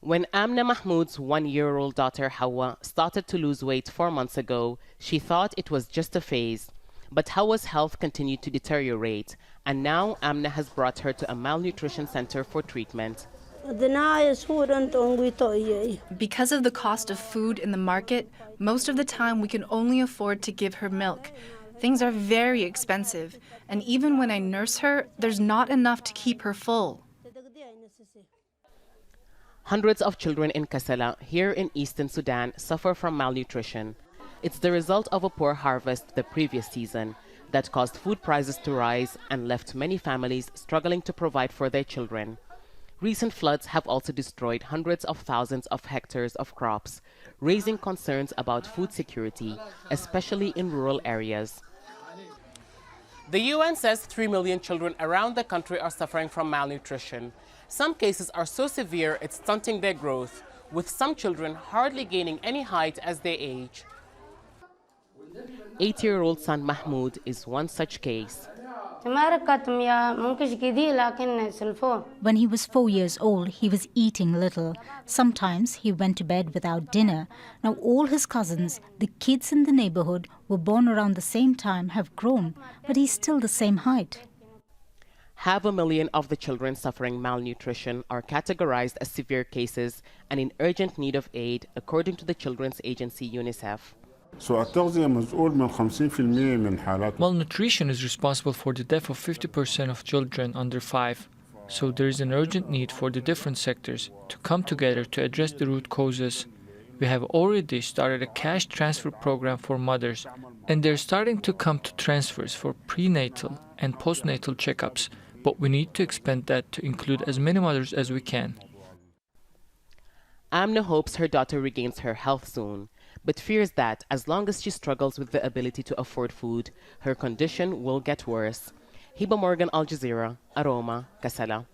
When Amna Mahmoud's 1-year-old daughter Hawa started to lose weight 4 months ago, she thought it was just a phase. But Hawa's health continued to deteriorate, and now Amna has brought her to a malnutrition center for treatment. Because of the cost of food in the market, most of the time we can only afford to give her milk. Things are very expensive, and even when I nurse her, there's not enough to keep her full. Hundreds of children in Kassala, here in eastern Sudan, suffer from malnutrition. It's the result of a poor harvest the previous season that caused food prices to rise and left many families struggling to provide for their children. Recent floods have also destroyed hundreds of thousands of hectares of crops, raising concerns about food security, especially in rural areas. The UN says 3 million children around the country are suffering from malnutrition. Some cases are so severe it's stunting their growth, with some children hardly gaining any height as they age. 8-year-old son Mahmoud is one such case. When he was 4 years old, he was eating little. Sometimes he went to bed without dinner. Now all his cousins, the kids in the neighborhood, were born around the same time, have grown, but he's still the same height. 500,000 of the children suffering malnutrition are categorized as severe cases and in urgent need of aid, according to the children's agency UNICEF. Malnutrition is responsible for the death of 50% of children under 5. So there is an urgent need for the different sectors to come together to address the root causes. We have already started a cash transfer program for mothers, and they're starting to come to transfers for prenatal and postnatal checkups, but we need to expand that to include as many mothers as we can. Amna hopes her daughter regains her health soon, but fears that as long as she struggles with the ability to afford food, her condition will get worse. Hiba Morgan, Al Jazeera, Aroma, Kassala.